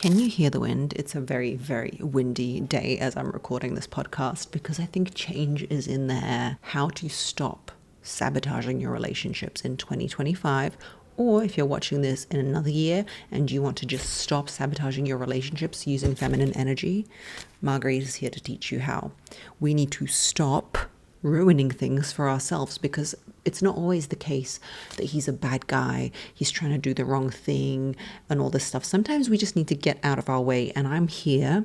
Can you hear the wind? It's a very, very windy day as I'm recording this podcast because I think change is in the air. How to stop sabotaging your relationships in 2025. Or if you're watching this in another year and you want to just stop sabotaging your relationships using feminine energy, Marguerite is here to teach you how. We need to stop ruining things for ourselves because it's not always the case that he's a bad guy, he's trying to do the wrong thing and all this stuff. Sometimes we just need to get out of our way, and I'm here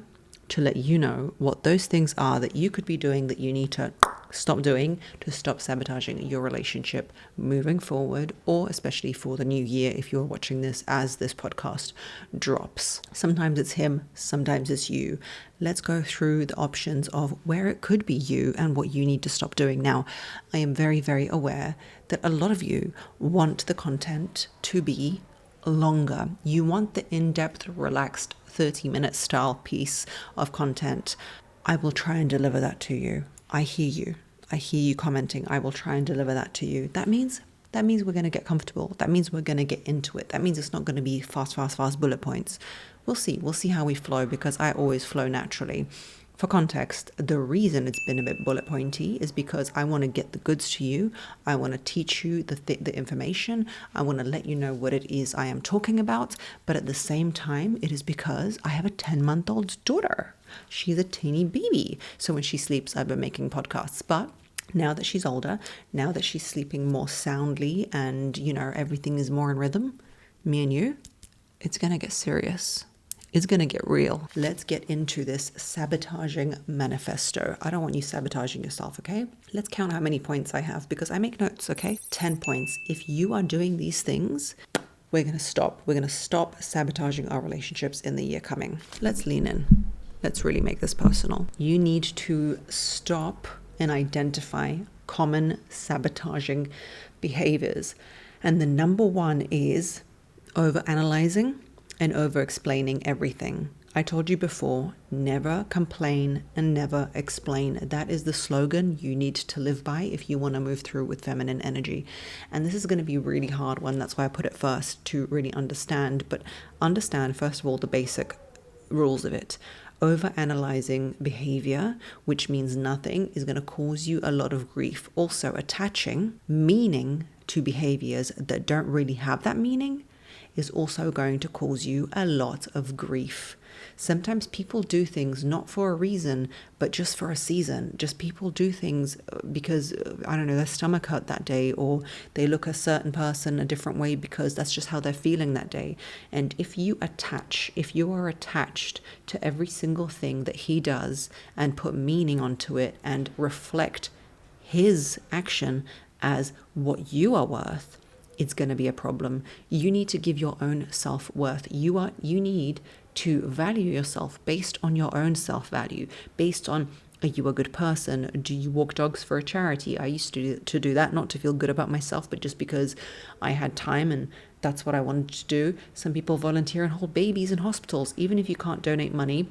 to let you know what those things are that you could be doing that you need to stop doing to stop sabotaging your relationship moving forward, or especially for the new year if you're watching this as this podcast drops. Sometimes it's him, sometimes it's you. Let's go through the options of where it could be you and what you need to stop doing. Now, I am very, very aware that a lot of you want the content to be longer. You want the in-depth, relaxed 30-minute style piece of content. I will try and deliver that to you. I hear you. I hear you commenting. I will try and deliver that to you. That means we're going to get comfortable. That means we're going to get into it. That means it's not going to be fast bullet points. We'll see. We'll see how we flow, because I always flow naturally. For context, the reason it's been a bit bullet pointy is because I want to get the goods to you. I want to teach you the information. I want to let you know what it is I am talking about. But at the same time, it is because I have a 10-month-old daughter. She's a teeny baby. So when she sleeps, I've been making podcasts. But now that she's older, now that she's sleeping more soundly and, everything is more in rhythm, me and you, it's going to get serious. It's going to get real. Let's get into this sabotaging manifesto. I don't want you sabotaging yourself, okay? Let's count how many points I have because I make notes, okay? 10 points. If you are doing these things, we're going to stop. We're going to stop sabotaging our relationships in the year coming. Let's lean in. Let's really make this personal. You need to stop and identify common sabotaging behaviors. And the number one is overanalyzing and over-explaining everything. I told you before, never complain and never explain. That is the slogan you need to live by if you want to move through with feminine energy. And this is going to be a really hard one. That's why I put it first, to really understand. But understand, first of all, the basic rules of it. Over-analyzing behavior, which means nothing, is going to cause you a lot of grief. Also, attaching meaning to behaviors that don't really have that meaning is also going to cause you a lot of grief. Sometimes people do things not for a reason, but just for a season. Just people do things because, their stomach hurt that day, or they look a certain person a different way because that's just how they're feeling that day. And if you are attached to every single thing that he does and put meaning onto it and reflect his action as what you are worth, it's going to be a problem. You need to give your own self-worth. You need to value yourself based on your own self-value, based on, are you a good person? Do you walk dogs for a charity? I used to do that, not to feel good about myself, but just because I had time and that's what I wanted to do. Some people volunteer and hold babies in hospitals. Even if you can't donate money,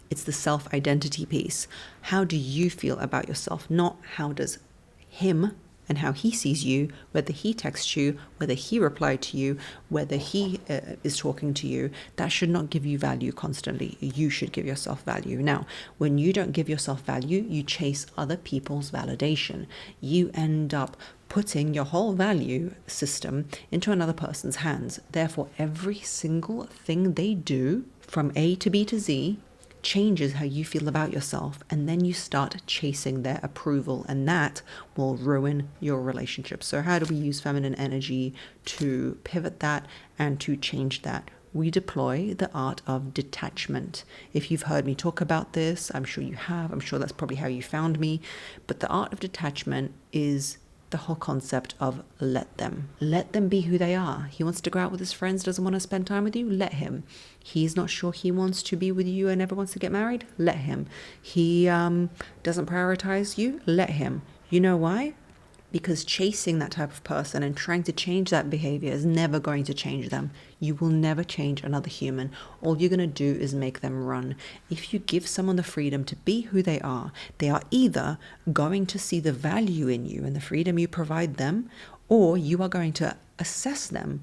it's the self-identity piece. How do you feel about yourself? Not how does him and how he sees you, whether he texts you, whether he replied to you, whether he is talking to you. That should not give you value constantly. You should give yourself value. Now, when you don't give yourself value, you chase other people's validation. You end up putting your whole value system into another person's hands. Therefore, every single thing they do from A to B to Z changes how you feel about yourself, and then you start chasing their approval, and that will ruin your relationship. So how do we use feminine energy to pivot that and to change that? We deploy the art of detachment. If you've heard me talk about this, I'm sure you have. I'm sure that's probably how you found me. But the art of detachment is the whole concept of let them be who they are. He wants to go out with his friends, doesn't want to spend time with you, let him. He's not sure he wants to be with you and never wants to get married, let him. He doesn't prioritize you, let him. You know why? Because chasing that type of person and trying to change that behavior is never going to change them. You will never change another human. All you're going to do is make them run. If you give someone the freedom to be who they are either going to see the value in you and the freedom you provide them, or you are going to assess them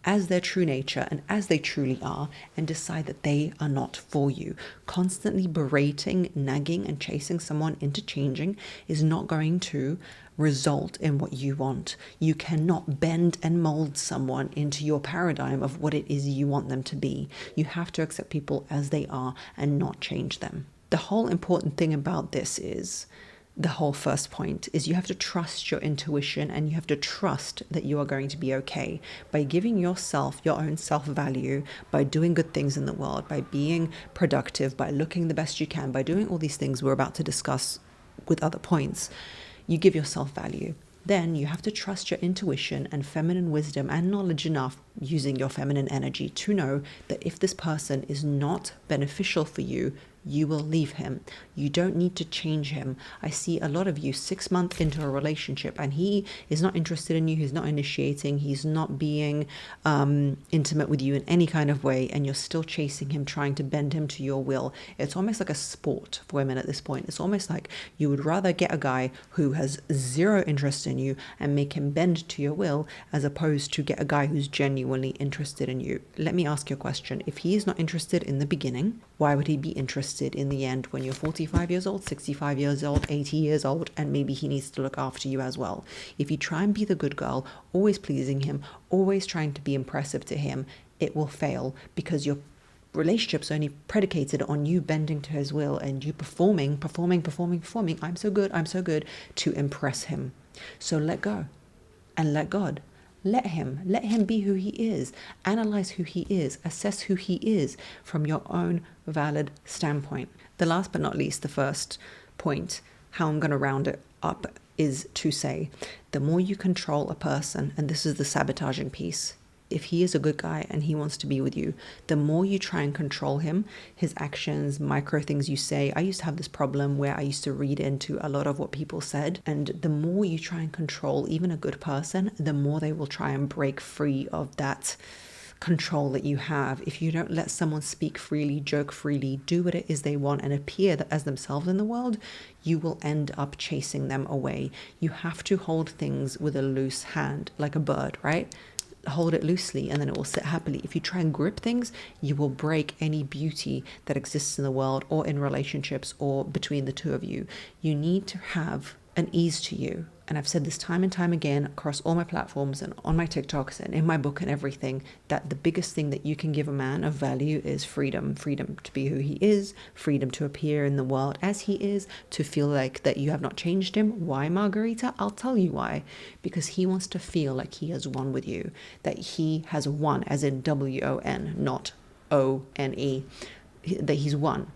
as their true nature and as they truly are, and decide that they are not for you. Constantly berating, nagging, and chasing someone into changing is not going to result in what you want. You cannot bend and mold someone into your paradigm of what it is you want them to be. You have to accept people as they are and not change them. The whole important thing about this is, the whole first point is, you have to trust your intuition, and you have to trust that you are going to be okay by giving yourself your own self-value, by doing good things in the world, by being productive, by looking the best you can, by doing all these things we're about to discuss with other points. You give yourself value. Then you have to trust your intuition and feminine wisdom and knowledge enough, using your feminine energy, to know that if this person is not beneficial for you, you will leave him. You don't need to change him. I see a lot of you 6 months into a relationship and he is not interested in you, he's not initiating, he's not being intimate with you in any kind of way, and you're still chasing him, trying to bend him to your will. It's almost like a sport for women at this point. It's almost like you would rather get a guy who has zero interest in you and make him bend to your will, as opposed to get a guy who's genuinely interested in you. Let me ask you a question. If he is not interested in the beginning, why would he be interested in the end when you're 45 years old, 65 years old, 80 years old, and maybe he needs to look after you as well? If you try and be the good girl, always pleasing him, always trying to be impressive to him, it will fail, because your relationship's only predicated on you bending to his will and you performing, I'm so good, to impress him. So let go and let God. Let him be who he is. Analyze who he is. Assess who he is from your own valid standpoint. The last but not least, the first point, how I'm going to round it up, is to say, the more you control a person, and this is the sabotaging piece, if he is a good guy and he wants to be with you, the more you try and control him, his actions, micro things you say. I used to have this problem where I used to read into a lot of what people said, and the more you try and control even a good person, the more they will try and break free of that control that you have. If you don't let someone speak freely, joke freely, do what it is they want, and appear as themselves in the world, you will end up chasing them away. You have to hold things with a loose hand, like a bird, right? Hold it loosely and then it will sit happily. If you try and grip things, you will break any beauty that exists in the world or in relationships or between the two of you. You need to have an ease to you. And I've said this time and time again across all my platforms and on my TikToks and in my book and everything, that the biggest thing that you can give a man of value is freedom. Freedom to be who he is, freedom to appear in the world as he is, to feel like that you have not changed him. Why, Margarita? I'll tell you why. Because he wants to feel like he has won with you, that he has won, as in W-O-N, not O-N-E, that he's won.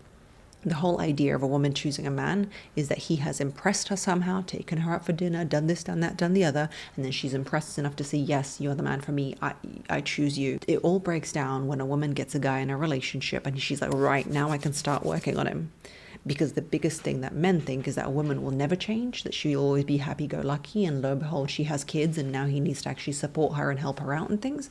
The whole idea of a woman choosing a man is that he has impressed her somehow, taken her out for dinner, done this, done that, done the other, and then she's impressed enough to say, yes, you're the man for me, I choose you. It all breaks down when a woman gets a guy in a relationship and she's like, right, now I can start working on him. Because the biggest thing that men think is that a woman will never change, that she'll always be happy-go-lucky, and lo and behold, she has kids and now he needs to actually support her and help her out and things.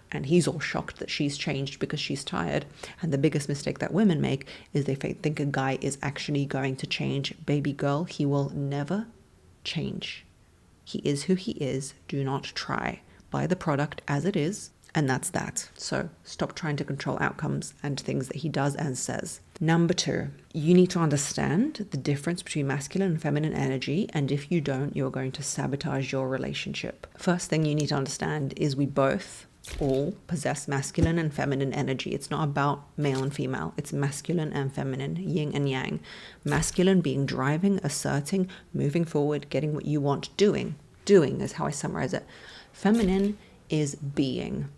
And he's all shocked that she's changed because she's tired. And the biggest mistake that women make is they think a guy is actually going to change. Baby girl, he will never change. He is who he is. Do not try. Buy the product as it is. And that's that. So stop trying to control outcomes and things that he does and says. Number 2, you need to understand the difference between masculine and feminine energy. And if you don't, you're going to sabotage your relationship. First thing you need to understand is we both all possess masculine and feminine energy. It's not about male and female. It's masculine and feminine, yin and yang. Masculine being driving, asserting, moving forward, getting what you want, doing. Doing is how I summarize it. Feminine is being,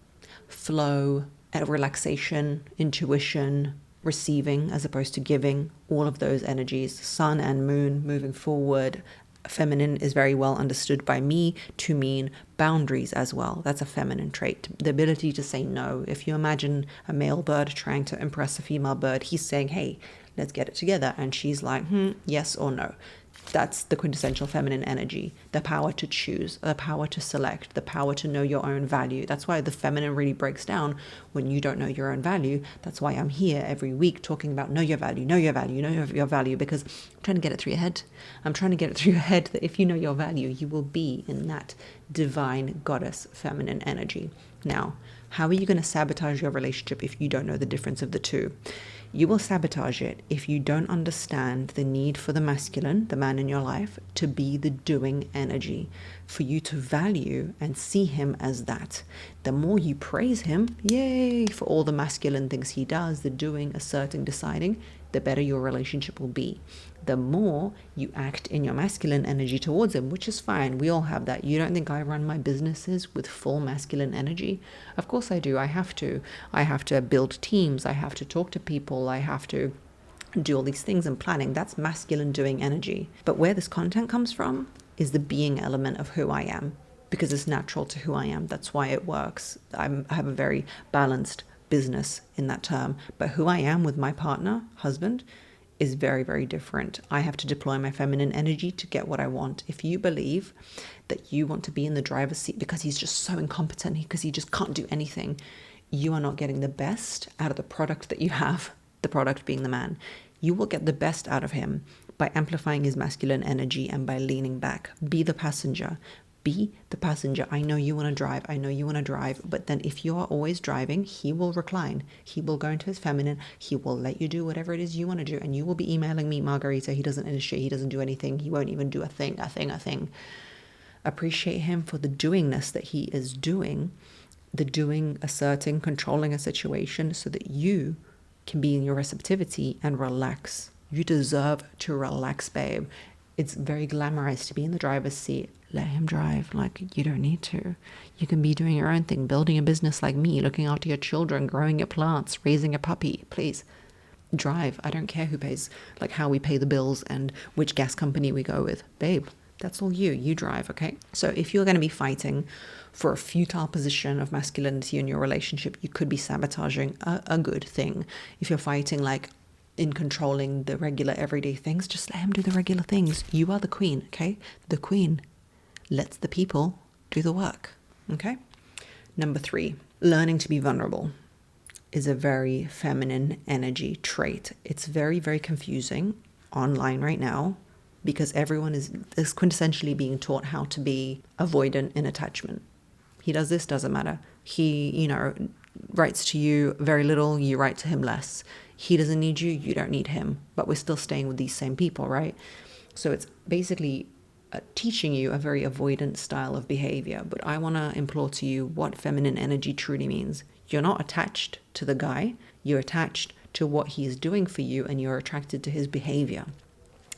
flow, relaxation, intuition, receiving as opposed to giving, all of those energies, sun and moon, moving forward. Feminine is very well understood by me to mean boundaries as well. That's a feminine trait. The ability to say no. If you imagine a male bird trying to impress a female bird, he's saying, hey, let's get it together. And she's like, yes or no. That's the quintessential feminine energy. The power to choose, the power to select, the power to know your own value. That's why the feminine really breaks down when you don't know your own value. That's why I'm here every week talking about know your value, know your value, know your value, because I'm trying to get it through your head. I'm trying to get it through your head that if you know your value, you will be in that divine goddess feminine energy. Now, How are you going to sabotage your relationship if you don't know the difference of the two? You will sabotage it if you don't understand the need for the masculine, the man in your life, to be the doing energy, for you to value and see him as that. The more you praise him, yay, for all the masculine things he does, the doing, asserting, deciding, the better your relationship will be. The more you act in your masculine energy towards him, which is fine. We all have that. You don't think I run my businesses with full masculine energy? Of course I do. I have to. I have to build teams. I have to talk to people. I have to do all these things and planning. That's masculine doing energy. But where this content comes from is the being element of who I am, because it's natural to who I am. That's why it works. I have a very balanced business in that term. But who I am with my partner, husband, is very, very different. I have to deploy my feminine energy to get what I want. If you believe that you want to be in the driver's seat because he's just so incompetent, because he just can't do anything, you are not getting the best out of the product that you have, the product being the man. You will get the best out of him by amplifying his masculine energy and by leaning back. Be the passenger. Be the passenger. I know you want to drive. I know you want to drive. But then if you are always driving, he will recline. He will go into his feminine. He will let you do whatever it is you want to do. And you will be emailing me, Margarita, he doesn't initiate. He doesn't do anything. He won't even do a thing. Appreciate him for the doingness that he is doing. The doing, asserting, controlling a situation so that you can be in your receptivity and relax. You deserve to relax, babe. It's very glamorized to be in the driver's seat. Let him drive. Like, you don't need to. You can be doing your own thing, building a business like me, looking after your children, growing your plants, raising a puppy. Please drive. I don't care who pays, like how we pay the bills and which gas company we go with. Babe, that's all you. You drive, okay? So if you're going to be fighting for a futile position of masculinity in your relationship, you could be sabotaging a good thing. If you're fighting like in controlling the regular everyday things, just let him do the regular things. You are the queen, okay? The queen lets the people do the work, okay? Number 3, learning to be vulnerable is a very feminine energy trait. It's very, very confusing online right now because everyone is quintessentially being taught how to be avoidant in attachment. He does this, doesn't matter. He, writes to you very little, you write to him less. He doesn't need you, you don't need him. But we're still staying with these same people, right? So it's basically teaching you a very avoidant style of behavior. But I want to implore to you what feminine energy truly means. You're not attached to the guy, you're attached to what he is doing for you, and you're attracted to his behavior.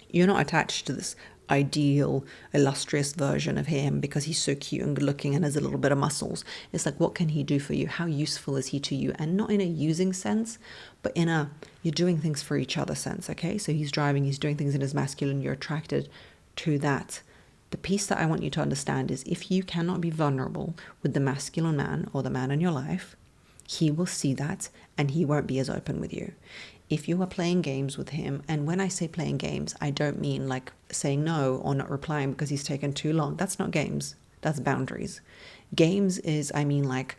You're not attached to this ideal, illustrious version of him because he's so cute and good looking and has a little bit of muscles. It's like, what can he do for you? How useful is he to you? And not in a using sense, but in a you're doing things for each other sense, okay? So he's driving, he's doing things in his masculine, you're attracted to that. The piece that I want you to understand is if you cannot be vulnerable with the masculine man or the man in your life, he will see that and he won't be as open with you. If you are playing games with him, and when I say playing games, I don't mean like saying no or not replying because he's taken too long. That's not games. That's boundaries. Games is, I mean, like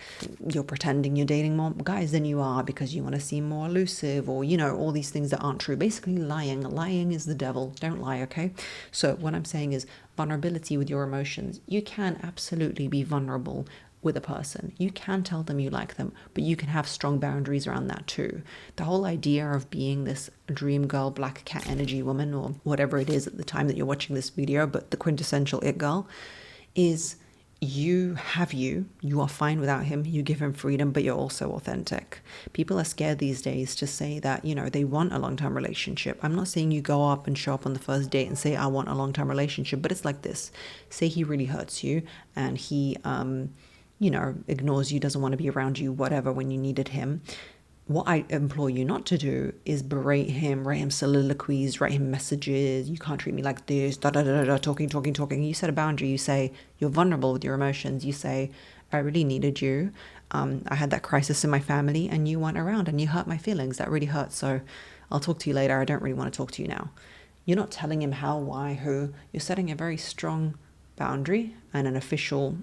you're pretending you're dating more guys than you are because you want to seem more elusive or, all these things that aren't true. Basically lying. Lying is the devil. Don't lie, okay? So what I'm saying is vulnerability with your emotions. You can absolutely be vulnerable with a person. You can tell them you like them, but you can have strong boundaries around that too. The whole idea of being this dream girl, black cat energy woman, or whatever it is at the time that you're watching this video, but the quintessential it girl is you are fine without him, you give him freedom, but you're also authentic. People are scared these days to say that, they want a long-term relationship. I'm not saying you go up and show up on the first date and say, I want a long-term relationship, but it's like this. Say he really hurts you and he, ignores you, doesn't want to be around you, whatever, when you needed him. What I implore you not to do is berate him, write him soliloquies, write him messages. You can't treat me like this, talking. You set a boundary. You say you're vulnerable with your emotions. You say, I really needed you. I had that crisis in my family and you weren't around and you hurt my feelings. That really hurts. So I'll talk to you later. I don't really want to talk to you now. You're not telling him how, why, who. You're setting a very strong boundary and an official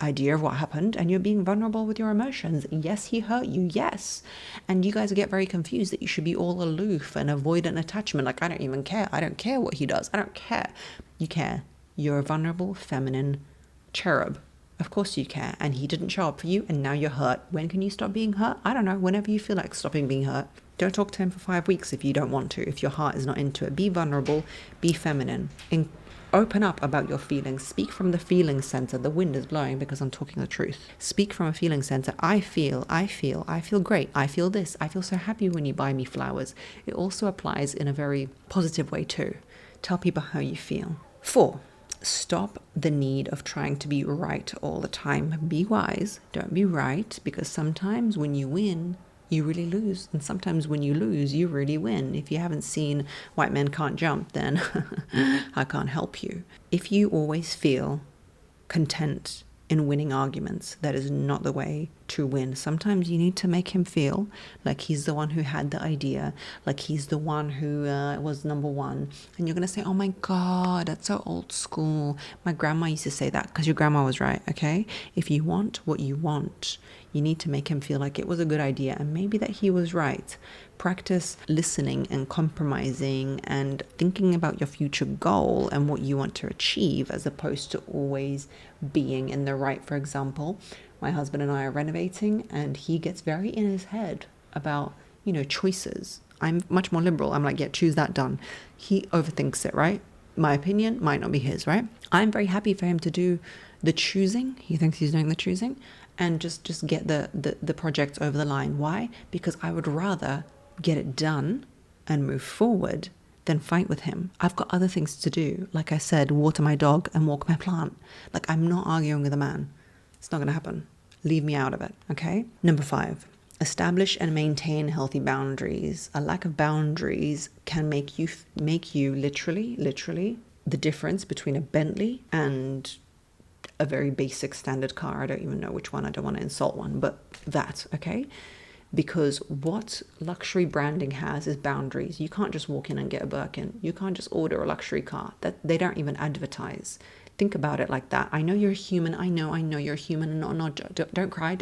idea of what happened, and you're being vulnerable with your emotions. Yes, he hurt you, yes. And you guys get very confused that you should be all aloof and avoidant attachment. Like, I don't even care. I don't care what he does. I don't care. You care. You're a vulnerable, feminine cherub. Of course you care. And he didn't show up for you and now you're hurt. When can you stop being hurt? I don't know. Whenever you feel like stopping being hurt. Don't talk to him for 5 weeks if you don't want to. If your heart is not into it, be vulnerable, be feminine. Open up about your feelings. Speak from the feeling center. The wind is blowing because I'm talking the truth. Speak from a feeling center. I feel great. I feel this. I feel so happy when you buy me flowers. It also applies in a very positive way too. Tell people how you feel. 4, stop the need of trying to be right all the time. Be wise. Don't be right, because sometimes when you win, you really lose. And sometimes when you lose, you really win. If you haven't seen White Men Can't Jump, then I can't help you. If you always feel content in winning arguments, that is not the way to win. Sometimes you need to make him feel like he's the one who had the idea, like he's the one who was number one. And you're going to say, oh my God, that's so old school. My grandma used to say that, because your grandma was right, okay? If you want what you want, you need to make him feel like it was a good idea and maybe that he was right. Practice listening and compromising and thinking about your future goal and what you want to achieve, as opposed to always being in the right. For example, my husband and I are renovating and he gets very in his head about, choices. I'm much more liberal. I'm like, yeah, choose that, done. He overthinks it, right? My opinion might not be his, right? I'm very happy for him to do the choosing. He thinks he's doing the choosing, and just get the project over the line. Why? Because I would rather get it done and move forward than fight with him. I've got other things to do. Like I said, water my dog and walk my plant. Like, I'm not arguing with a man. It's not going to happen. Leave me out of it, okay? Number 5, establish and maintain healthy boundaries. A lack of boundaries can make you literally the difference between a Bentley and a very basic standard car. I don't even know which one. I don't want to insult one, but that, okay? Because what luxury branding has is boundaries. You can't just walk in and get a Birkin. You can't just order a luxury car. That they don't even advertise. Think about it like that. I know you're human. I know you're human. No, don't cry.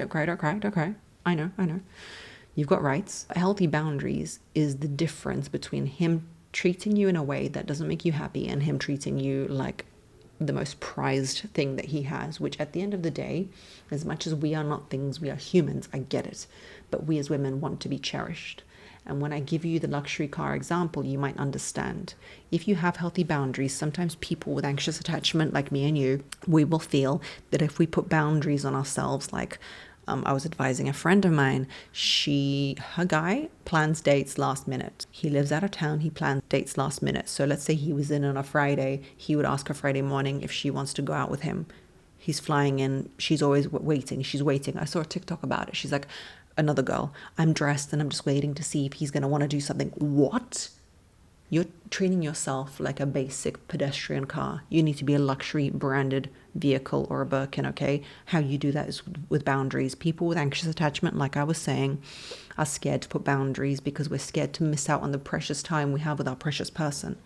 I know. You've got rights. Healthy boundaries is the difference between him treating you in a way that doesn't make you happy and him treating you like the most prized thing that he has, which at the end of the day, as much as we are not things, we are humans. I get it. But we as women want to be cherished. And when I give you the luxury car example, you might understand. If you have healthy boundaries, sometimes people with anxious attachment like me and you, we will feel that if we put boundaries on ourselves, like I was advising a friend of mine, her guy plans dates last minute. He lives out of town, he plans dates last minute. So let's say he was in on a Friday, he would ask her Friday morning if she wants to go out with him. He's flying in, she's always waiting. I saw a TikTok about it. She's like, another girl, I'm dressed and I'm just waiting to see if he's going to want to do something. What? You're treating yourself like a basic pedestrian car. You need to be a luxury branded vehicle or a Birkin, okay? How you do that is with boundaries. People with anxious attachment, like I was saying, are scared to put boundaries because we're scared to miss out on the precious time we have with our precious person.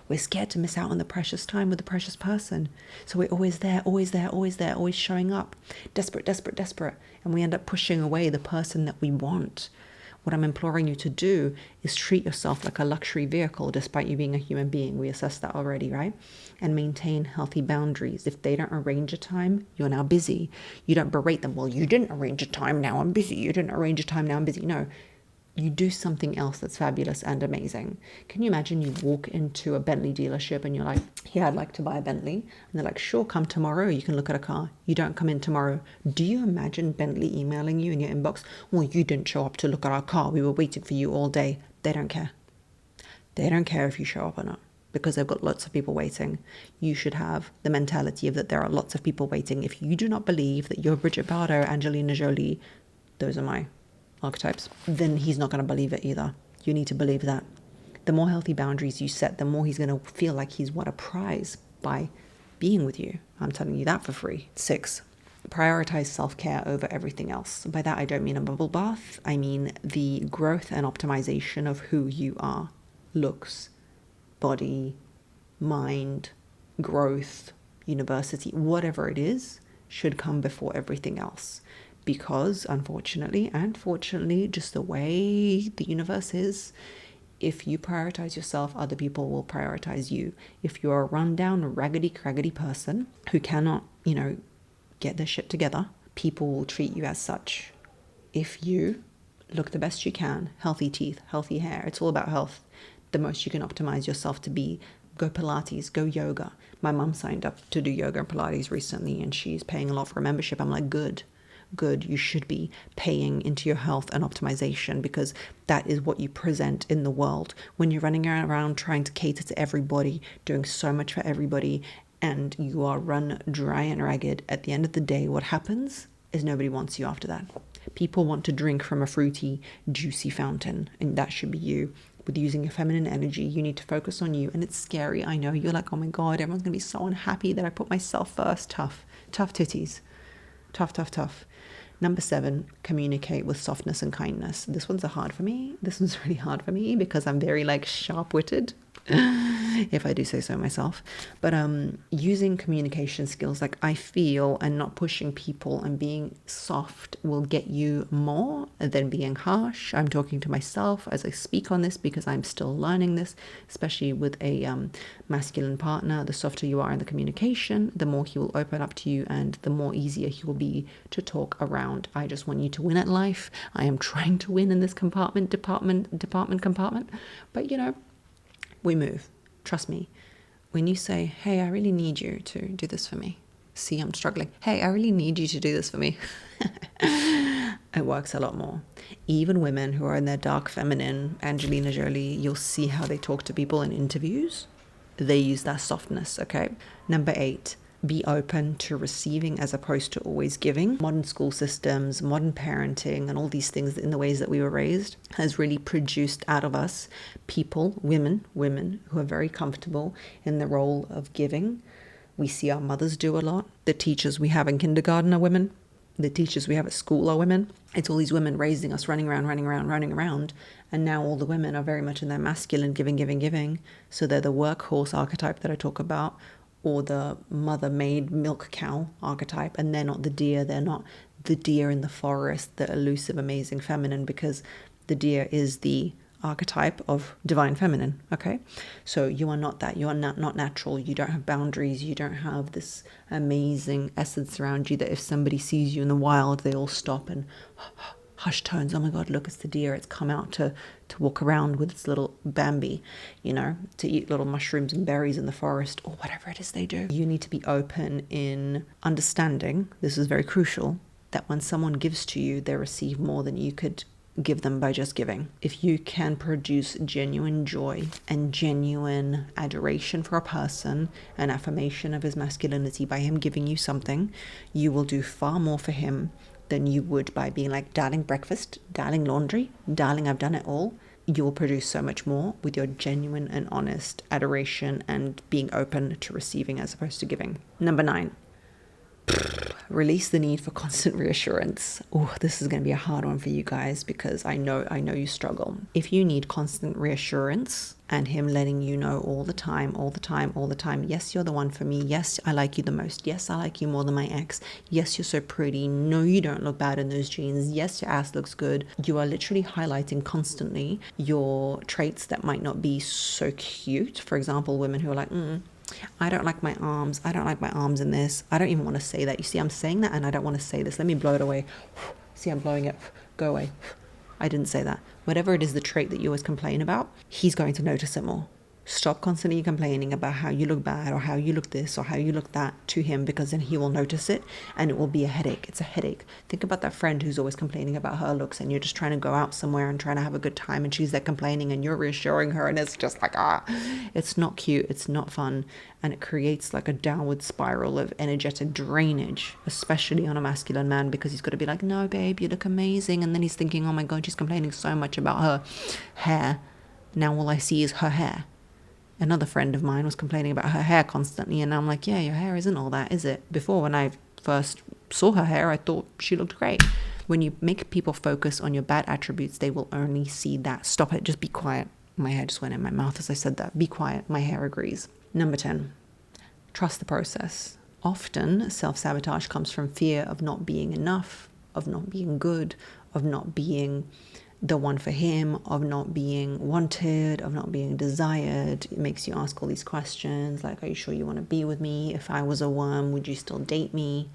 We're scared to miss out on the precious time with the precious person. So we're always there, always showing up. Desperate. And we end up pushing away the person that we want. What I'm imploring you to do is treat yourself like a luxury vehicle, despite you being a human being. We assessed that already, right? And maintain healthy boundaries. If they don't arrange a time, you're now busy. You don't berate them. Well, you didn't arrange a time, now I'm busy. You didn't arrange a time, now I'm busy. No, you do something else that's fabulous and amazing. Can you imagine you walk into a Bentley dealership and you're like, yeah, I'd like to buy a Bentley. And they're like, sure, come tomorrow. You can look at a car. You don't come in tomorrow. Do you imagine Bentley emailing you in your inbox? Well, you didn't show up to look at our car. We were waiting for you all day. They don't care. They don't care if you show up or not, because they've got lots of people waiting. You should have the mentality of that there are lots of people waiting. If you do not believe that you're Bridget Bardot, Angelina Jolie, those are my archetypes, then he's not going to believe it either. You need to believe that. The more healthy boundaries you set, the more he's going to feel like he's won a prize by being with you. I'm telling you that for free. 6, prioritize self-care over everything else. By that, I don't mean a bubble bath. I mean the growth and optimization of who you are. Looks, body, mind, growth, university, whatever it is, should come before everything else. Because unfortunately, and fortunately, just the way the universe is, if you prioritize yourself, other people will prioritize you. If you're a rundown, raggedy, craggedy person who cannot, get their shit together. People will treat you as such. If you look the best you can, healthy teeth, healthy hair, it's all about health. The most you can optimize yourself to be, go Pilates, go yoga. My mum signed up to do yoga and Pilates recently, and she's paying a lot for a membership. I'm like, good. You should be paying into your health and optimization, because that is what you present in the world. When you're running around trying to cater to everybody, doing so much for everybody, and you are run dry and ragged, at the end of the day, what happens is nobody wants you after that. People want to drink from a fruity, juicy fountain, and that should be you. With using your feminine energy, you need to focus on you. And it's scary, I know. You're like, oh my God, everyone's going to be so unhappy that I put myself first. Tough titties. Tough. Number 7, communicate with softness and kindness. This one's hard for me. This one's really hard for me because I'm very sharp-witted, if I do say so myself. But using communication skills, I feel, and not pushing people and being soft will get you more than being harsh. I'm talking to myself as I speak on this because I'm still learning this, especially with a masculine partner. The softer you are in the communication, the more he will open up to you and the more easier he will be to talk around. I just want you to win at life. I am trying to win in this department. But we move. Trust me. When you say, hey, I really need you to do this for me. See, I'm struggling. Hey, I really need you to do this for me. It works a lot more. Even women who are in their dark feminine, Angelina Jolie, you'll see how they talk to people in interviews. They use that softness, okay? Number 8, be open to receiving as opposed to always giving. Modern school systems, modern parenting, and all these things in the ways that we were raised has really produced out of us people, women who are very comfortable in the role of giving. We see our mothers do a lot. The teachers we have in kindergarten are women. The teachers we have at school are women. It's all these women raising us, running around. And now all the women are very much in their masculine giving. So they're the workhorse archetype that I talk about, or the mother-made milk cow archetype, and they're not the deer. They're not the deer in the forest, the elusive, amazing feminine, because the deer is the archetype of divine feminine, okay? So you are not that. You are not natural. You don't have boundaries. You don't have this amazing essence around you that if somebody sees you in the wild, they all stop and hush tones. Oh my God, look, it's the deer. It's come out to walk around with its little Bambi, to eat little mushrooms and berries in the forest, or whatever it is they do. You need to be open in understanding, this is very crucial, that when someone gives to you, they receive more than you could give them by just giving. If you can produce genuine joy and genuine adoration for a person, an affirmation of his masculinity by him giving you something, you will do far more for him than you would by being like, darling, breakfast, darling, laundry, darling, I've done it all. You will produce so much more with your genuine and honest adoration and being open to receiving as opposed to giving. Number 9, release the need for constant reassurance. Oh, this is going to be a hard one for you guys because I know you struggle. If you need constant reassurance and him letting you know all the time, yes, you're the one for me. Yes, I like you the most. Yes, I like you more than my ex. Yes, you're so pretty. No, you don't look bad in those jeans. Yes, your ass looks good. You are literally highlighting constantly your traits that might not be so cute. For example, women who are like, I don't like my arms. I don't like my arms in this. I don't even want to say that. You see, I'm saying that and I don't want to say this. Let me blow it away. See, I'm blowing it. Go away. I didn't say that. Whatever it is, the trait that you always complain about, he's going to notice it more. Stop constantly complaining about how you look bad or how you look this or how you look that to him, because then he will notice it and it will be a headache. It's a headache. Think about that friend who's always complaining about her looks and you're just trying to go out somewhere and trying to have a good time and she's there complaining and you're reassuring her and it's just like, it's not cute. It's not fun. And it creates like a downward spiral of energetic drainage, especially on a masculine man, because he's got to be like, no, babe, you look amazing. And then he's thinking, oh my God, she's complaining so much about her hair. Now all I see is her hair. Another friend of mine was complaining about her hair constantly, and I'm like, yeah, your hair isn't all that, is it? Before, when I first saw her hair, I thought she looked great. When you make people focus on your bad attributes, they will only see that. Stop it. Just be quiet. My hair just went in my mouth as I said that. Be quiet. My hair agrees. Number 10, trust the process. Often, self-sabotage comes from fear of not being enough, of not being good, of not being the one for him, of not being wanted, of not being desired. It makes you ask all these questions like, are you sure you want to be with me? If I was a worm, would you still date me?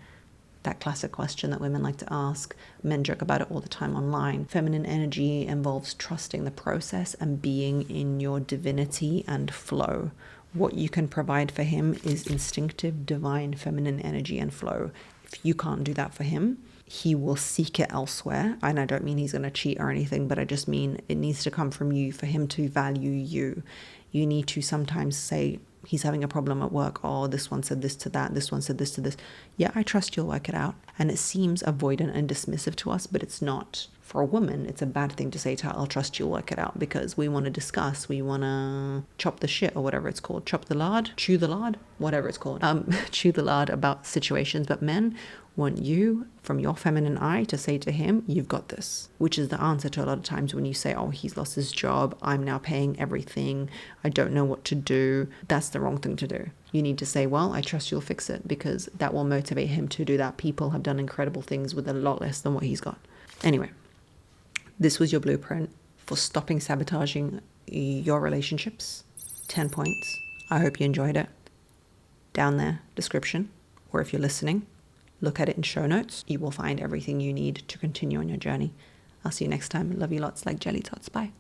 that classic question that women like to ask. Men joke about it all the time online. Feminine energy involves trusting the process and being in your divinity and flow. What you can provide for him is instinctive, divine, feminine energy and flow. If you can't do that for him, he will seek it elsewhere. And I don't mean he's going to cheat or anything, but I just mean it needs to come from you for him to value you. You need to sometimes say, he's having a problem at work. Oh, this one said this to that. This one said this to this. Yeah, I trust you'll work it out. And it seems avoidant and dismissive to us, but it's not. For a woman, it's a bad thing to say to her, I'll trust you'll work it out, because we want to discuss. We want to chop the shit, or whatever it's called. Chop the lard, chew the lard, whatever it's called. Chew the lard about situations. But men want you, from your feminine eye, to say to him, you've got this, which is the answer to a lot of times when you say, oh, he's lost his job, I'm now paying everything, I don't know what to do. That's the wrong thing to do. You need to say, well, I trust you'll fix it, because that will motivate him to do that. People have done incredible things with a lot less than what he's got. Anyway, this was your blueprint for stopping sabotaging your relationships. 10 points. I hope you enjoyed it. Down there, description, or if you're listening, look at it in show notes. You will find everything you need to continue on your journey. I'll see you next time. Love you lots like jelly tots. Bye.